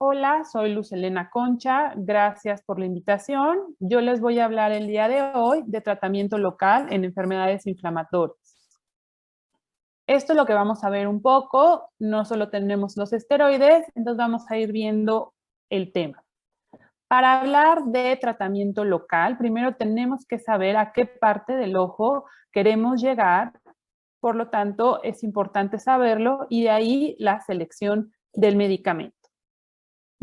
Hola, soy Luz Elena Concha, gracias por la invitación. Yo les voy a hablar el día de hoy de tratamiento local en enfermedades inflamatorias. Esto es lo que vamos a ver un poco, no solo tenemos los esteroides, entonces vamos a ir viendo el tema. Para hablar de tratamiento local, primero tenemos que saber a qué parte del ojo queremos llegar, por lo tanto es importante saberlo y de ahí la selección del medicamento.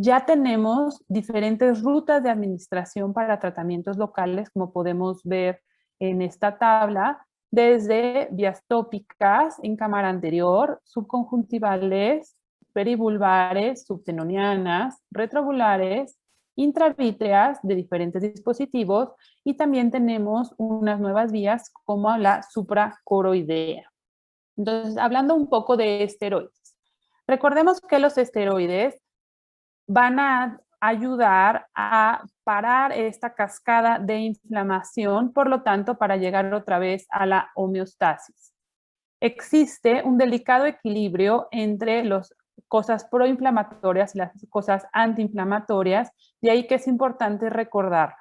Ya tenemos diferentes rutas de administración para tratamientos locales, como podemos ver en esta tabla, desde vías tópicas en cámara anterior, subconjuntivales, perivulvares, subtenonianas, retrovulares, intravítreas de diferentes dispositivos y también tenemos unas nuevas vías como la supracoroidea. Entonces, hablando un poco de esteroides. Recordemos que los esteroides van a ayudar a parar esta cascada de inflamación, por lo tanto, para llegar otra vez a la homeostasis. Existe un delicado equilibrio entre las cosas proinflamatorias y las cosas antiinflamatorias, de ahí que es importante recordar.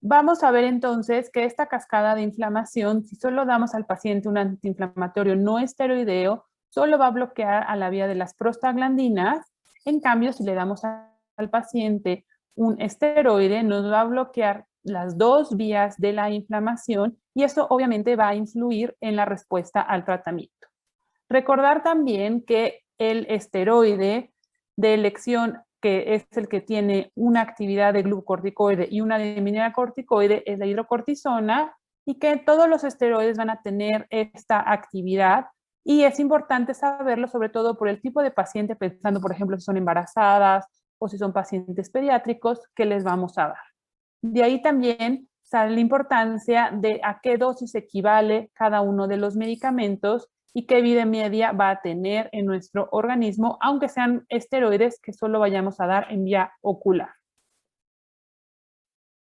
Vamos a ver entonces que esta cascada de inflamación, si solo damos al paciente un antiinflamatorio no esteroideo, solo va a bloquear a la vía de las prostaglandinas. En cambio, si le damos al paciente un esteroide, nos va a bloquear las dos vías de la inflamación y esto obviamente va a influir en la respuesta al tratamiento. Recordar también que el esteroide de elección, que es el que tiene una actividad de glucocorticoide y una de mineralocorticoide, es la hidrocortisona, y que todos los esteroides van a tener esta actividad. Y es importante saberlo, sobre todo por el tipo de paciente, pensando, por ejemplo, si son embarazadas o si son pacientes pediátricos, que les vamos a dar. De ahí también sale la importancia de a qué dosis equivale cada uno de los medicamentos y qué vida media va a tener en nuestro organismo, aunque sean esteroides que solo vayamos a dar en vía ocular.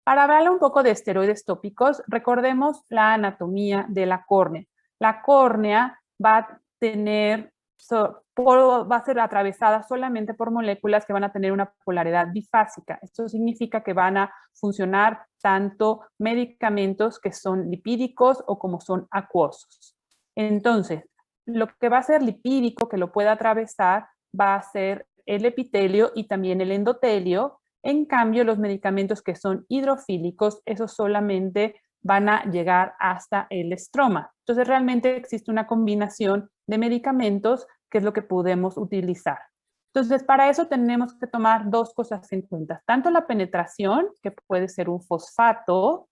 Para hablar un poco de esteroides tópicos, recordemos la anatomía de la córnea. La córnea va a ser atravesada solamente por moléculas que van a tener una polaridad bifásica. Esto significa que van a funcionar tanto medicamentos que son lipídicos o como son acuosos. Entonces, lo que va a ser lipídico, que lo pueda atravesar, va a ser el epitelio y también el endotelio. En cambio, los medicamentos que son hidrofílicos, esos solamente van a llegar hasta el estroma. Entonces, realmente existe una combinación de medicamentos que es lo que podemos utilizar. Entonces, para eso tenemos que tomar dos cosas en cuenta. Tanto la penetración, que puede ser un fosfato,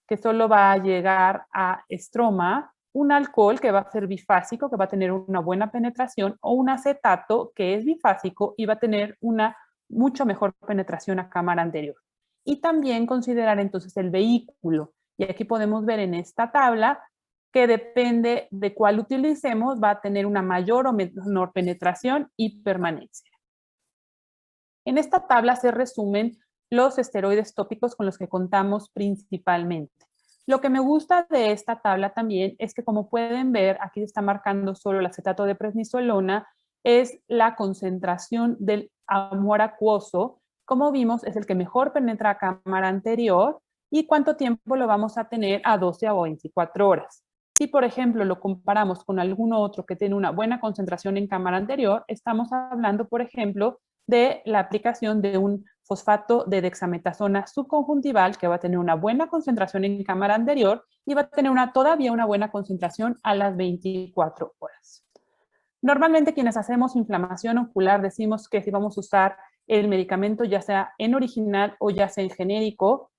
que solo va a llegar a estroma, un alcohol que va a ser bifásico, que va a tener una buena penetración, o un acetato que es bifásico y va a tener una mucho mejor penetración a cámara anterior. Y también considerar entonces el vehículo. Y aquí podemos ver en esta tabla que depende de cuál utilicemos, va a tener una mayor o menor penetración y permanencia. En esta tabla se resumen los esteroides tópicos con los que contamos principalmente. Lo que me gusta de esta tabla también es que, como pueden ver, aquí está marcando solo el acetato de prednisolona, es la concentración del amor acuoso. Como vimos, es el que mejor penetra a cámara anterior y cuánto tiempo lo vamos a tener a 12 o 24 horas. Si, por ejemplo, lo comparamos con algún otro que tiene una buena concentración en cámara anterior, estamos hablando, por ejemplo, de la aplicación de un fosfato de dexametasona subconjuntival que va a tener una buena concentración en cámara anterior y va a tener todavía una buena concentración a las 24 horas. Normalmente quienes hacemos inflamación ocular decimos que si vamos a usar el medicamento ya sea en original o ya sea en genérico.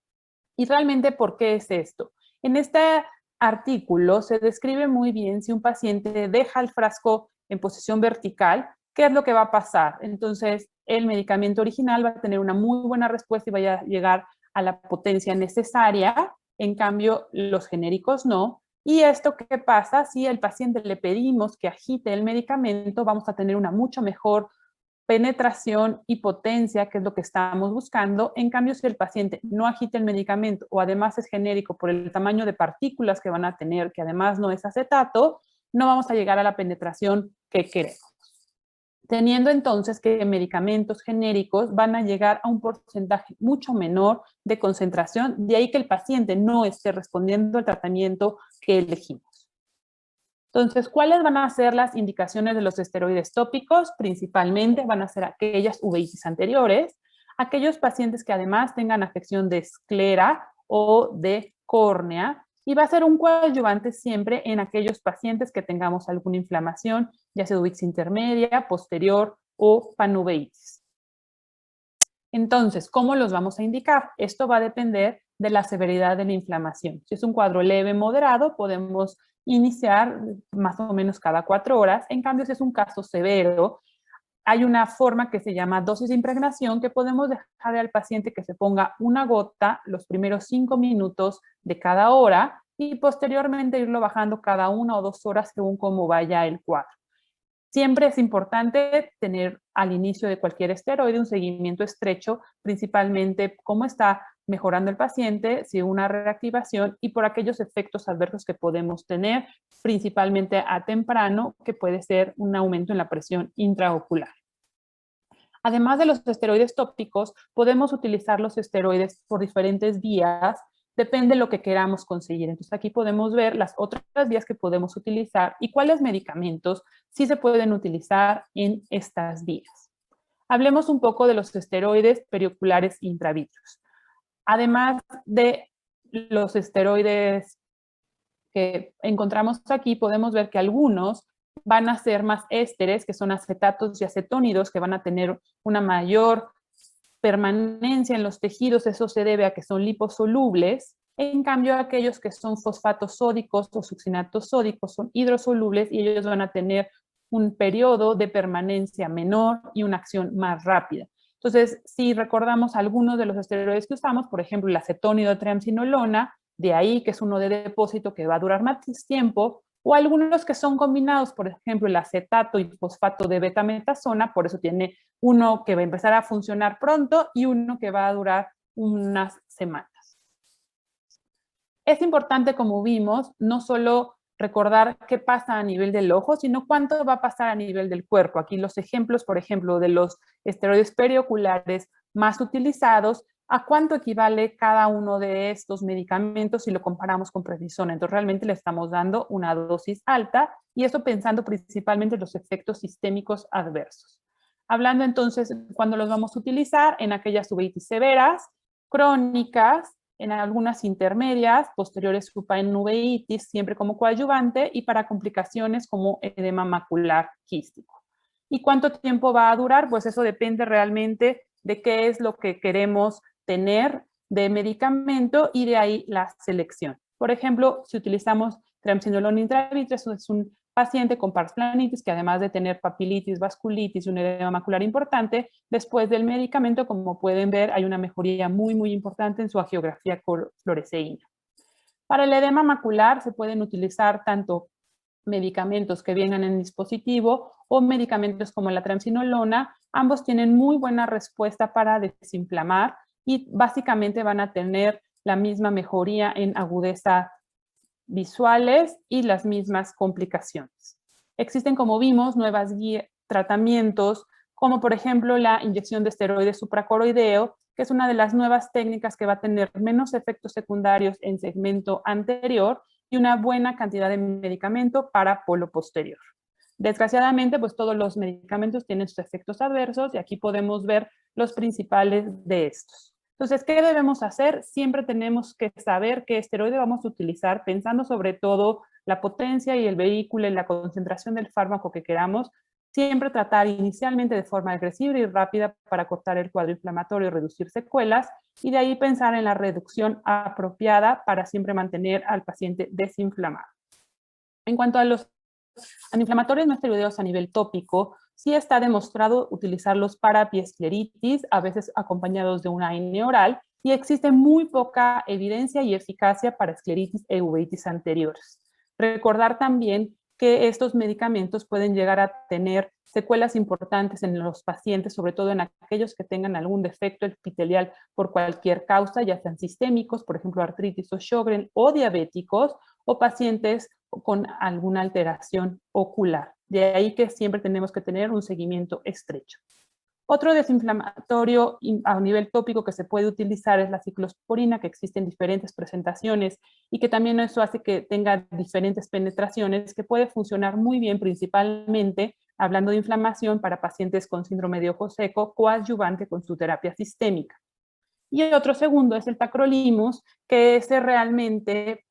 ¿Y realmente por qué es esto? En este artículo se describe muy bien si un paciente deja el frasco en posición vertical, ¿qué es lo que va a pasar? Entonces, el medicamento original va a tener una muy buena respuesta y va a llegar a la potencia necesaria, en cambio, los genéricos no. ¿Y esto qué pasa? Si al paciente le pedimos que agite el medicamento, vamos a tener una mucho mejor penetración y potencia, que es lo que estamos buscando. En cambio, si el paciente no agita el medicamento o además es genérico por el tamaño de partículas que van a tener, que además no es acetato, no vamos a llegar a la penetración que queremos. teniendo entonces que medicamentos genéricos van a llegar a un porcentaje mucho menor de concentración, de ahí que el paciente no esté respondiendo al tratamiento que elegimos. Entonces, ¿cuáles van a ser las indicaciones de los esteroides tópicos? Principalmente van a ser aquellas uveitis anteriores, aquellos pacientes que además tengan afección de esclera o de córnea, y va a ser un coadyuvante siempre en aquellos pacientes que tengamos alguna inflamación, ya sea uveitis intermedia, posterior o panuveitis. Entonces, ¿cómo los vamos a indicar? Esto va a depender de la severidad de la inflamación. Si es un cuadro leve, moderado, podemos iniciar más o menos cada 4 horas. En cambio, si es un caso severo, hay una forma que se llama dosis de impregnación, que podemos dejar al paciente que se ponga una gota los primeros 5 minutos de cada hora y posteriormente irlo bajando cada 1 o 2 horas según cómo vaya el cuadro. Siempre es importante tener al inicio de cualquier esteroide un seguimiento estrecho, principalmente cómo está mejorando el paciente, si una reactivación y por aquellos efectos adversos que podemos tener, principalmente a temprano, que puede ser un aumento en la presión intraocular. Además de los esteroides tópicos, podemos utilizar los esteroides por diferentes vías, depende de lo que queramos conseguir. Entonces aquí podemos ver las otras vías que podemos utilizar y cuáles medicamentos sí se pueden utilizar en estas vías. Hablemos un poco de los esteroides perioculares intravítreos. Además de los esteroides que encontramos aquí, podemos ver que algunos van a ser más ésteres, que son acetatos y acetónidos, que van a tener una mayor permanencia en los tejidos. Eso se debe a que son liposolubles. En cambio, aquellos que son fosfatos sódicos o succinatos sódicos son hidrosolubles y ellos van a tener un periodo de permanencia menor y una acción más rápida. Entonces, si recordamos algunos de los esteroides que usamos, por ejemplo, el acetónido de triamcinolona, de ahí que es uno de depósito que va a durar más tiempo, o algunos que son combinados, por ejemplo, el acetato y fosfato de betametasona, por eso tiene uno que va a empezar a funcionar pronto y uno que va a durar unas semanas. Es importante, como vimos, no solo recordar qué pasa a nivel del ojo, sino cuánto va a pasar a nivel del cuerpo. Aquí los ejemplos, por ejemplo, de los esteroides perioculares más utilizados, a cuánto equivale cada uno de estos medicamentos si lo comparamos con prednisona. Entonces, realmente le estamos dando una dosis alta y eso pensando principalmente en los efectos sistémicos adversos. Hablando entonces, ¿cuándo los vamos a utilizar? En aquellas uveitis severas, crónicas, en algunas intermedias, posteriores supraenuveitis, siempre como coadyuvante, y para complicaciones como edema macular quístico. ¿Y cuánto tiempo va a durar? Pues eso depende realmente de qué es lo que queremos tener de medicamento y de ahí la selección. Por ejemplo, si utilizamos triamcinolona intravítreos, es un paciente con pars planitis que además de tener papilitis, vasculitis y un edema macular importante, después del medicamento, como pueden ver, hay una mejoría muy, muy importante en su angiografía fluoresceína. Para el edema macular se pueden utilizar tanto medicamentos que vengan en dispositivo o medicamentos como la triamcinolona. Ambos tienen muy buena respuesta para desinflamar y básicamente van a tener la misma mejoría en agudeza visuales y las mismas complicaciones. Existen, como vimos, nuevas tratamientos, como por ejemplo la inyección de esteroide supracoroideo, que es una de las nuevas técnicas que va a tener menos efectos secundarios en segmento anterior y una buena cantidad de medicamento para polo posterior. Desgraciadamente, pues todos los medicamentos tienen sus efectos adversos y aquí podemos ver los principales de estos. Entonces, ¿qué debemos hacer? Siempre tenemos que saber qué esteroide vamos a utilizar, pensando sobre todo la potencia y el vehículo y la concentración del fármaco que queramos. Siempre tratar inicialmente de forma agresiva y rápida para cortar el cuadro inflamatorio y reducir secuelas, y de ahí pensar en la reducción apropiada para siempre mantener al paciente desinflamado. En cuanto a los antiinflamatorios no esteroideos a nivel tópico, sí está demostrado utilizarlos para piescleritis, a veces acompañados de una AINE oral, y existe muy poca evidencia y eficacia para escleritis e uveitis anteriores. Recordar también que estos medicamentos pueden llegar a tener secuelas importantes en los pacientes, sobre todo en aquellos que tengan algún defecto epitelial por cualquier causa, ya sean sistémicos, por ejemplo artritis o Sjögren, o diabéticos, o pacientes con alguna alteración ocular. De ahí que siempre tenemos que tener un seguimiento estrecho. Otro desinflamatorio a nivel tópico que se puede utilizar es la ciclosporina, que existe en diferentes presentaciones y que también eso hace que tenga diferentes penetraciones, que puede funcionar muy bien principalmente, hablando de inflamación, para pacientes con síndrome de ojo seco, coadyuvante con su terapia sistémica. Y el otro segundo es el tacrolimus, que ese realmente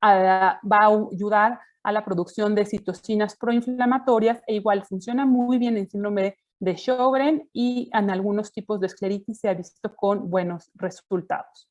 va a ayudar a la producción de citocinas proinflamatorias e igual funciona muy bien en síndrome de Sjögren y en algunos tipos de escleritis se ha visto con buenos resultados.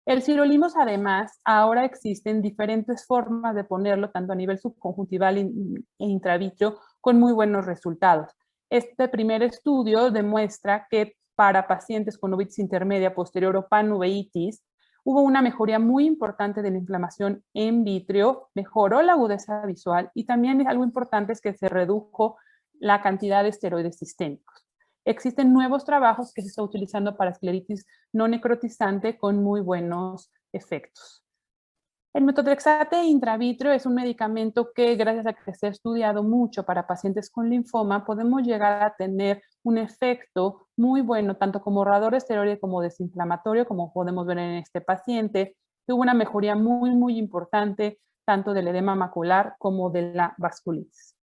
El sirolimus, además, ahora existen diferentes formas de ponerlo, tanto a nivel subconjuntival e intravitreal, con muy buenos resultados. Este primer estudio demuestra que para pacientes con uveitis intermedia posterior o panuveitis, hubo una mejoría muy importante de la inflamación en vítreo, mejoró la agudeza visual y también algo importante es que se redujo la cantidad de esteroides sistémicos. Existen nuevos trabajos que se están utilizando para escleritis no necrotizante con muy buenos efectos. El metotrexate intravitrio es un medicamento que, gracias a que se ha estudiado mucho para pacientes con linfoma, podemos llegar a tener un efecto muy bueno, tanto como ahorrador esteroide como desinflamatorio, como podemos ver en este paciente. Tuvo una mejoría muy importante, tanto del edema macular como de la vasculitis.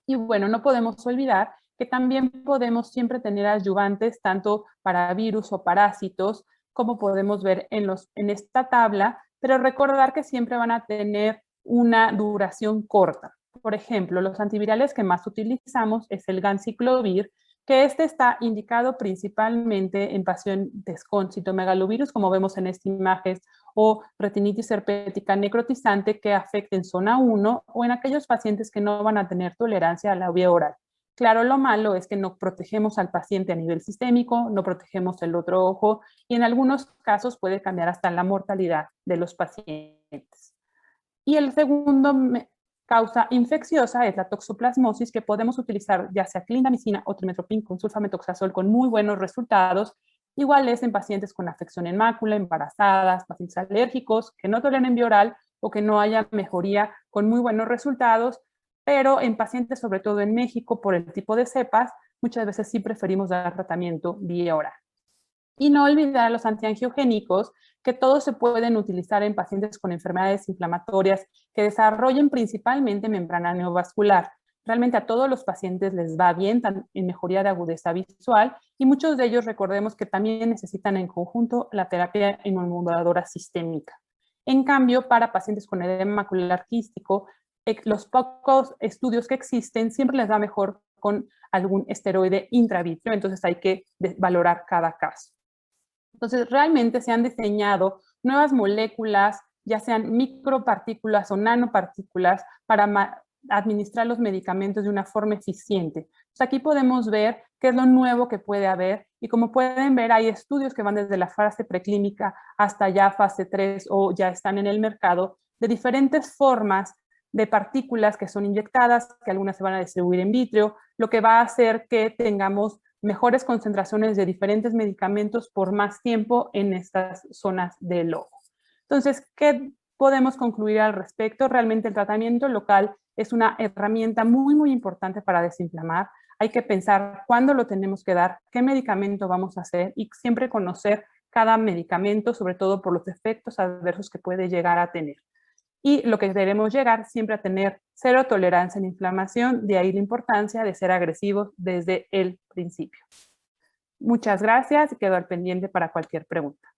Y bueno, no podemos olvidar que también podemos siempre tener adyuvantes, tanto para virus o parásitos, como podemos ver en esta tabla, pero recordar que siempre van a tener una duración corta. Por ejemplo, los antivirales que más utilizamos es el ganciclovir, que este está indicado principalmente en pacientes con citomegalovirus, como vemos en esta imagen, o retinitis herpética necrotizante que afecte en zona 1 o en aquellos pacientes que no van a tener tolerancia a la vía oral. Claro, lo malo es que no protegemos al paciente a nivel sistémico, no protegemos el otro ojo y en algunos casos puede cambiar hasta la mortalidad de los pacientes. Y el segundo causa infecciosa es la toxoplasmosis, que podemos utilizar ya sea clindamicina o trimestoprim con sulfamethoxazol con muy buenos resultados. Igual es en pacientes con afección en mácula, embarazadas, pacientes alérgicos, que no toleren vía oral o que no haya mejoría con muy buenos resultados, pero en pacientes, sobre todo en México, por el tipo de cepas, muchas veces sí preferimos dar tratamiento vía oral. Y no olvidar los antiangiogénicos, que todos se pueden utilizar en pacientes con enfermedades inflamatorias que desarrollen principalmente membrana neovascular. Realmente a todos los pacientes les va bien en mejoría de agudeza visual y muchos de ellos recordemos que también necesitan en conjunto la terapia inmunomoduladora sistémica. En cambio, para pacientes con edema macular quístico, los pocos estudios que existen siempre les va mejor con algún esteroide intravitreal, entonces hay que valorar cada caso. Entonces, realmente se han diseñado nuevas moléculas, ya sean micropartículas o nanopartículas, para administrar los medicamentos de una forma eficiente. Entonces, aquí podemos ver qué es lo nuevo que puede haber y como pueden ver, hay estudios que van desde la fase preclínica hasta ya fase 3 o ya están en el mercado de diferentes formas de partículas que son inyectadas, que algunas se van a distribuir en vitrio, lo que va a hacer que tengamos mejores concentraciones de diferentes medicamentos por más tiempo en estas zonas del ojo. Entonces, ¿qué podemos concluir al respecto? Realmente el tratamiento local es una herramienta muy importante para desinflamar. Hay que pensar cuándo lo tenemos que dar, qué medicamento vamos a hacer y siempre conocer cada medicamento, sobre todo por los efectos adversos que puede llegar a tener. Y lo que debemos llegar siempre a tener cero tolerancia en inflamación, de ahí la importancia de ser agresivos desde el principio. Muchas gracias y quedo al pendiente para cualquier pregunta.